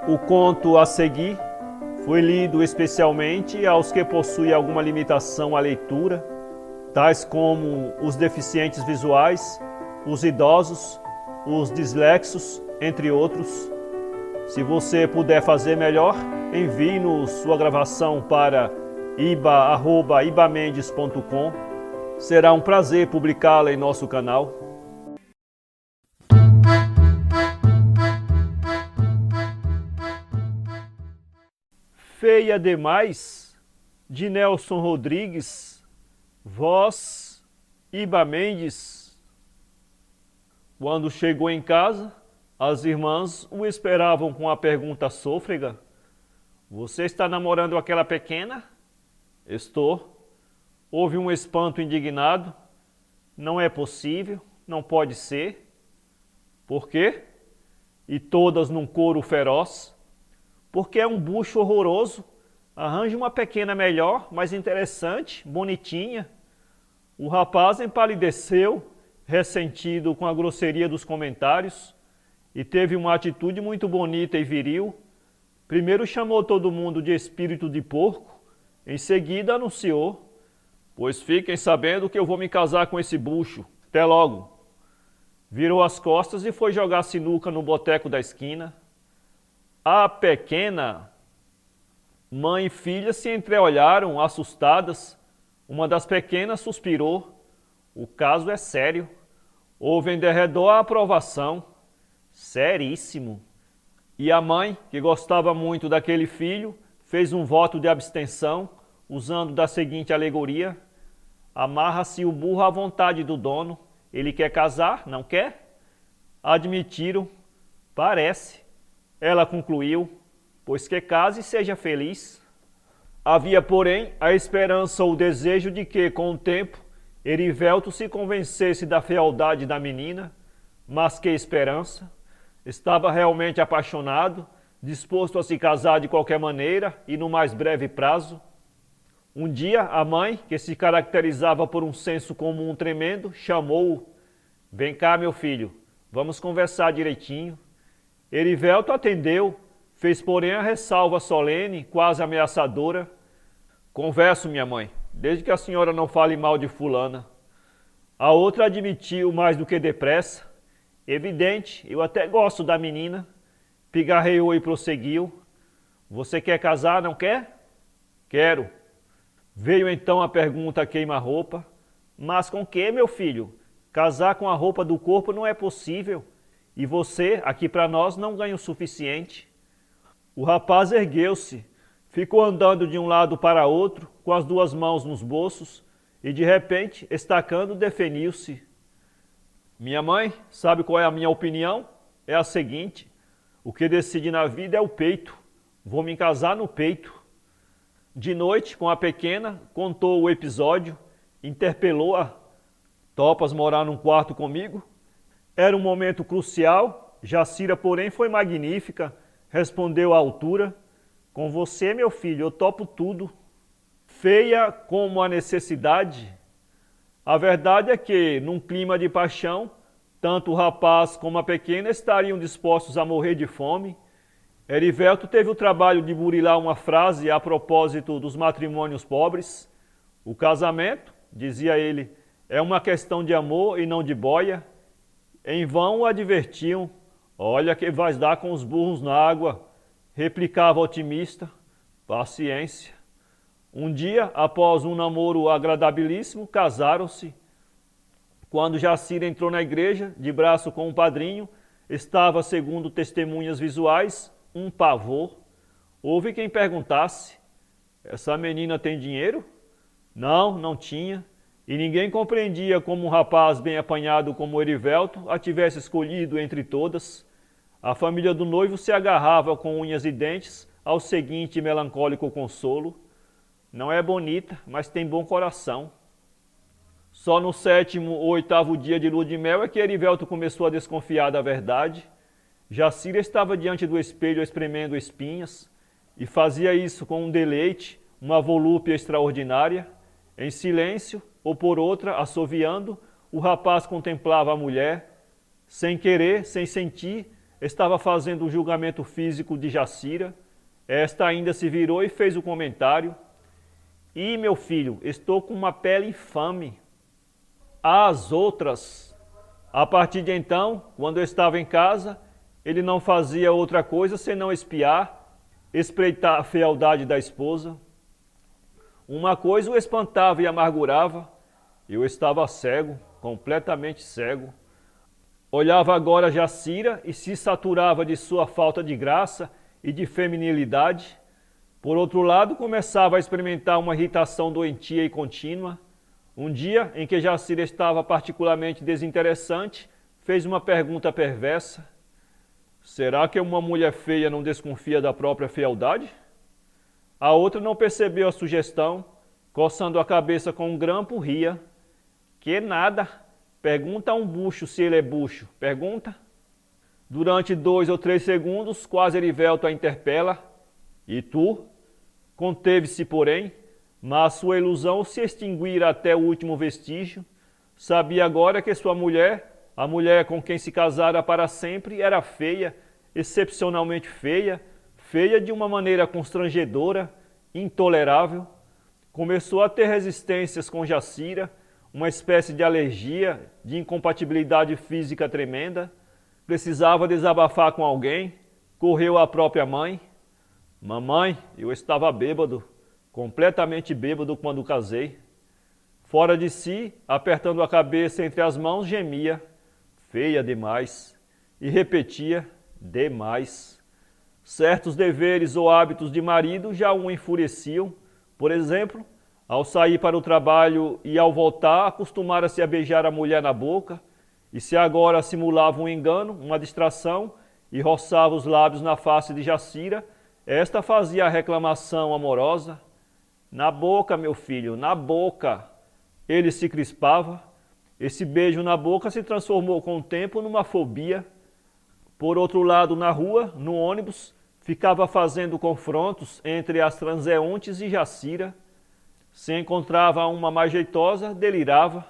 O conto a seguir foi lido especialmente aos que possuem alguma limitação à leitura, tais como os deficientes visuais, os idosos, os dislexos, entre outros. Se você puder fazer melhor, envie-nos sua gravação para iba@ibamendes.com. Será um prazer publicá-la em nosso canal. Feia demais, de Nelson Rodrigues, voz Iba Mendes. Quando chegou em casa, as irmãs o esperavam com a pergunta sôfrega: "Você está namorando aquela pequena?" "Estou." Houve um espanto indignado. "Não é possível, não pode ser." "Por quê?" E todas num coro feroz: "Porque é um bucho horroroso. Arranje uma pequena melhor, mais interessante, bonitinha." O rapaz empalideceu, ressentido com a grosseria dos comentários, e teve uma atitude muito bonita e viril. Primeiro chamou todo mundo de espírito de porco, em seguida anunciou: "Pois fiquem sabendo que eu vou me casar com esse bucho. Até logo." Virou as costas e foi jogar sinuca no boteco da esquina. A pequena, mãe e filha se entreolharam, assustadas. Uma das pequenas suspirou: "O caso é sério." Houve em derredor a aprovação: "Seríssimo." E a mãe, que gostava muito daquele filho, fez um voto de abstenção, usando da seguinte alegoria: "Amarra-se o burro à vontade do dono. Ele quer casar, não quer?" Admitiram. "Parece." Ela concluiu: "Pois que case e seja feliz." Havia, porém, a esperança ou o desejo de que, com o tempo, Erivelto se convencesse da fealdade da menina. Mas que esperança! Estava realmente apaixonado, disposto a se casar de qualquer maneira e no mais breve prazo. Um dia, a mãe, que se caracterizava por um senso comum tremendo, chamou-o: "Vem cá, meu filho, vamos conversar direitinho." Erivelto atendeu, fez porém a ressalva solene, quase ameaçadora: "Converso, minha mãe, desde que a senhora não fale mal de fulana." A outra admitiu mais do que depressa: "Evidente, eu até gosto da menina." Pigarreou e prosseguiu: "Você quer casar, não quer?" "Quero." Veio então a pergunta queima-roupa: "Mas com que, meu filho? Casar com a roupa do corpo não é possível. E você, aqui para nós, não ganha o suficiente." O rapaz ergueu-se, ficou andando de um lado para outro, com as duas mãos nos bolsos, e de repente, estacando, definiu-se: "Minha mãe, sabe qual é a minha opinião? É a seguinte: o que decide na vida é o peito. Vou me casar no peito." De noite, com a pequena, contou o episódio, interpelou-a: "Topas morar num quarto comigo?" Era um momento crucial. Jacira, porém, foi magnífica, respondeu à altura: "Com você, meu filho, eu topo tudo." Feia como a necessidade. A verdade é que, num clima de paixão, tanto o rapaz como a pequena estariam dispostos a morrer de fome. Erivelto teve o trabalho de burilar uma frase a propósito dos matrimônios pobres. "O casamento", dizia ele, "é uma questão de amor e não de boia." Em vão o advertiam: "Olha que vais dar com os burros na água." Replicava otimista: "Paciência." Um dia, após um namoro agradabilíssimo, casaram-se. Quando Jacira entrou na igreja, de braço com o padrinho, estava, segundo testemunhas visuais, um pavor. Houve quem perguntasse: "Essa menina tem dinheiro?" Não, não tinha. E ninguém compreendia como um rapaz bem apanhado como Erivelto a tivesse escolhido entre todas. A família do noivo se agarrava com unhas e dentes ao seguinte melancólico consolo: "Não é bonita, mas tem bom coração." Só no 7º ou 8º dia de lua de mel é que Erivelto começou a desconfiar da verdade. Jacira estava diante do espelho espremendo espinhas, e fazia isso com um deleite, uma volúpia extraordinária. Em silêncio, ou por outra, assoviando, o rapaz contemplava a mulher. Sem querer, sem sentir, estava fazendo o julgamento físico de Jacira. Esta ainda se virou e fez o comentário: "Ih, meu filho, estou com uma pele infame." As outras, a partir de então, quando eu estava em casa, ele não fazia outra coisa senão espiar, espreitar a fealdade da esposa. Uma coisa o espantava e amargurava: eu estava cego, completamente cego. Olhava agora Jacira e se saturava de sua falta de graça e de feminilidade. Por outro lado, começava a experimentar uma irritação doentia e contínua. Um dia, em que Jacira estava particularmente desinteressante, fez uma pergunta perversa: será que uma mulher feia não desconfia da própria fealdade? A outra não percebeu a sugestão, coçando a cabeça com um grampo, ria: que nada, pergunta a um bucho se ele é bucho, pergunta. Durante 2 ou 3 segundos, quase Erivelto a interpela: e tu? Conteve-se, porém, mas sua ilusão se extinguira até o último vestígio. Sabia agora que sua mulher, a mulher com quem se casara para sempre, era feia, excepcionalmente feia, feia de uma maneira constrangedora, intolerável. Começou a ter resistências com Jacira, uma espécie de alergia, de incompatibilidade física tremenda. Precisava desabafar com alguém, correu à própria mãe: mamãe, eu estava bêbado, completamente bêbado quando casei. Fora de si, apertando a cabeça entre as mãos, gemia: feia demais. E repetia: demais. Certos deveres ou hábitos de marido já o enfureciam. Por exemplo, ao sair para o trabalho e ao voltar, acostumara-se a beijar a mulher na boca, e se agora simulava um engano, uma distração, e roçava os lábios na face de Jacira, esta fazia a reclamação amorosa: na boca, meu filho, na boca. Ele se crispava. Esse beijo na boca se transformou com o tempo numa fobia. Por outro lado, na rua, no ônibus, ficava fazendo confrontos entre as transeuntes e Jacira. Se encontrava uma mais jeitosa, delirava: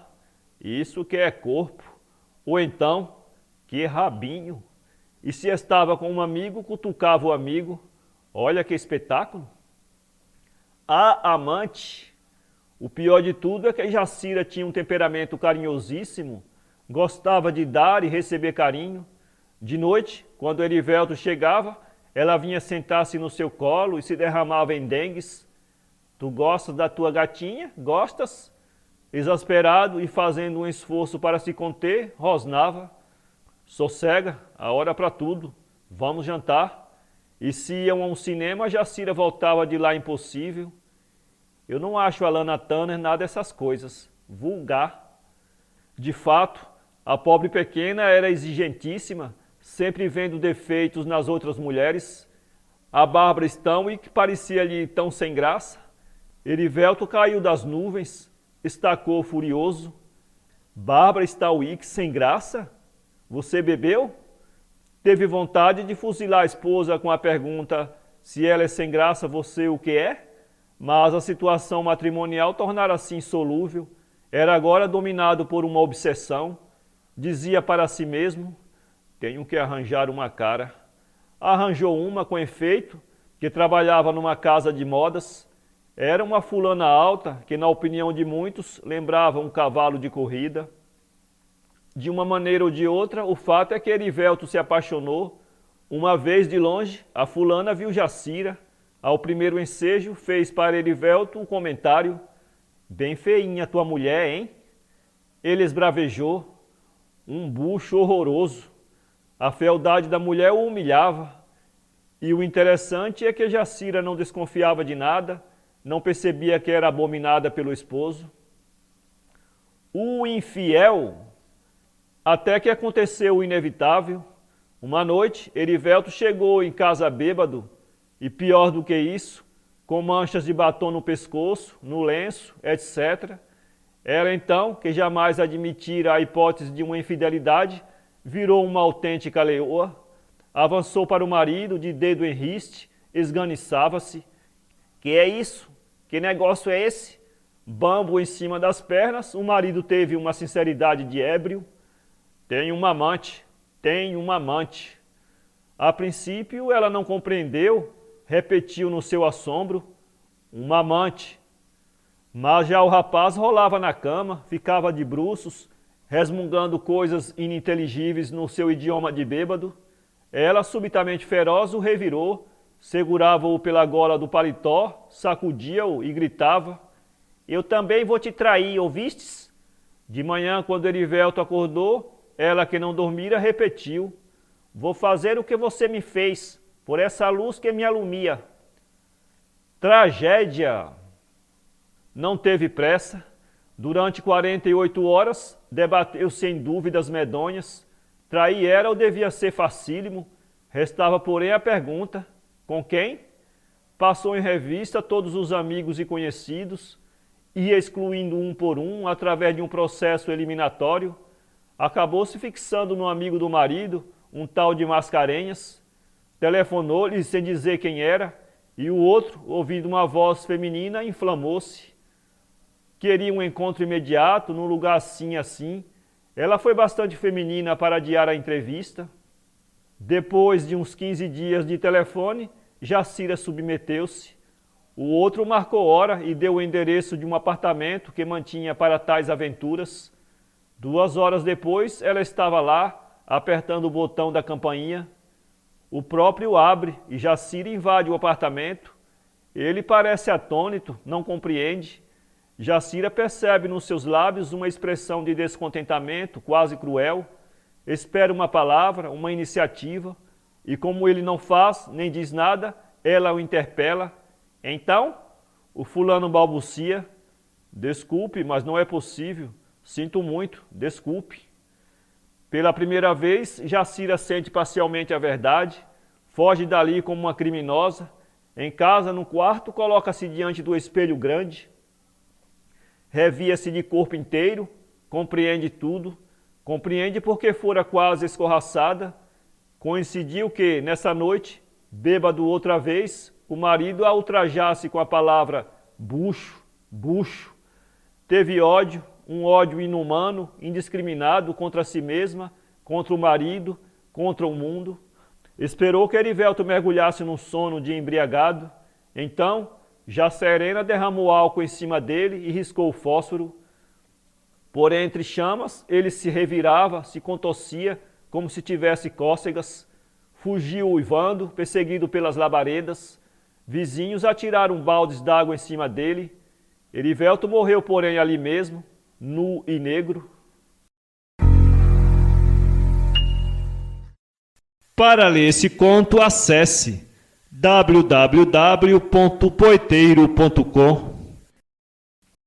isso que é corpo. Ou então: que rabinho. E se estava com um amigo, cutucava o amigo: olha que espetáculo. A amante. O pior de tudo é que Jacira tinha um temperamento carinhosíssimo, gostava de dar e receber carinho. De noite, quando Erivelto chegava, ela vinha sentar-se no seu colo e se derramava em dengues: tu gostas da tua gatinha? Gostas? Exasperado e fazendo um esforço para se conter, rosnava: sossega, a hora para tudo, vamos jantar. E se iam a um cinema, Jacira voltava de lá impossível. Eu não acho a Lana Turner nada dessas coisas, vulgar. De fato, a pobre pequena era exigentíssima, sempre vendo defeitos nas outras mulheres. A Bárbara Stowe, que parecia-lhe tão sem graça. Erivelto caiu das nuvens, estacou furioso: Bárbara Stowe, sem graça? Você bebeu? Teve vontade de fuzilar a esposa com a pergunta: se ela é sem graça, você o que é? Mas a situação matrimonial tornara-se insolúvel. Era agora dominado por uma obsessão. Dizia para si mesmo: tenho que arranjar uma cara. Arranjou uma, com efeito, que trabalhava numa casa de modas. Era uma fulana alta, que na opinião de muitos lembrava um cavalo de corrida. De uma maneira ou de outra, o fato é que Erivelto se apaixonou. Uma vez de longe, a fulana viu Jacira. Ao primeiro ensejo, fez para Erivelto um comentário: bem feinha tua mulher, hein? Ele esbravejou: um bucho horroroso. A fealdade da mulher o humilhava. E o interessante é que Jacira não desconfiava de nada, não percebia que era abominada pelo esposo. O infiel. Até que aconteceu o inevitável. Uma noite, Erivelto chegou em casa bêbado, e pior do que isso, com manchas de batom no pescoço, no lenço, etc. Ela então, que jamais admitira a hipótese de uma infidelidade, virou uma autêntica leoa, avançou para o marido de dedo em riste, esganiçava-se: que é isso? Que negócio é esse? Bambo em cima das pernas, o marido teve uma sinceridade de ébrio: tenho uma amante, tenho uma amante. A princípio ela não compreendeu, repetiu no seu assombro: uma amante. Mas já o rapaz rolava na cama, ficava de bruços, resmungando coisas ininteligíveis no seu idioma de bêbado. Ela, subitamente feroz, o revirou, segurava-o pela gola do paletó, sacudia-o e gritava: eu também vou te trair, ouvistes? De manhã, quando Erivelto acordou, ela, que não dormira, repetiu: vou fazer o que você me fez, por essa luz que me alumia. Tragédia! Não teve pressa. Durante 48 horas, debateu sem dúvidas medonhas. Trair era ou devia ser facílimo. Restava, porém, a pergunta: com quem? Passou em revista todos os amigos e conhecidos, ia excluindo um por um através de um processo eliminatório. Acabou se fixando no amigo do marido, um tal de Mascarenhas. Telefonou-lhe sem dizer quem era, e o outro, ouvindo uma voz feminina, inflamou-se. Queria um encontro imediato, num lugar assim, assim. Ela foi bastante feminina para adiar a entrevista. Depois de uns 15 dias de telefone, Jacira submeteu-se. O outro marcou hora e deu o endereço de um apartamento que mantinha para tais aventuras. 2 horas depois, ela estava lá, apertando o botão da campainha. O próprio abre e Jacira invade o apartamento. Ele parece atônito, não compreende. Jacira percebe nos seus lábios uma expressão de descontentamento quase cruel. Espera uma palavra, uma iniciativa, e como ele não faz nem diz nada, ela o interpela. Então, o fulano balbucia: desculpe, mas não é possível. Sinto muito, desculpe. Pela primeira vez, Jacira sente parcialmente a verdade, foge dali como uma criminosa. Em casa, no quarto, coloca-se diante do espelho grande. Revia-se de corpo inteiro, compreende tudo, compreende porque fora quase escorraçada. Coincidiu que, nessa noite, bêbado outra vez, o marido a ultrajasse com a palavra bucho, bucho. Teve ódio, um ódio inumano, indiscriminado contra si mesma, contra o marido, contra o mundo. Esperou que Erivelto mergulhasse num sono de embriagado. Então, já serena, derramou álcool em cima dele e riscou o fósforo. Por entre chamas, ele se revirava, se contorcia, como se tivesse cócegas. Fugiu uivando, perseguido pelas labaredas. Vizinhos atiraram baldes d'água em cima dele. Erivelto morreu, porém, ali mesmo, nu e negro. Para ler esse conto, acesse www.poeteiro.com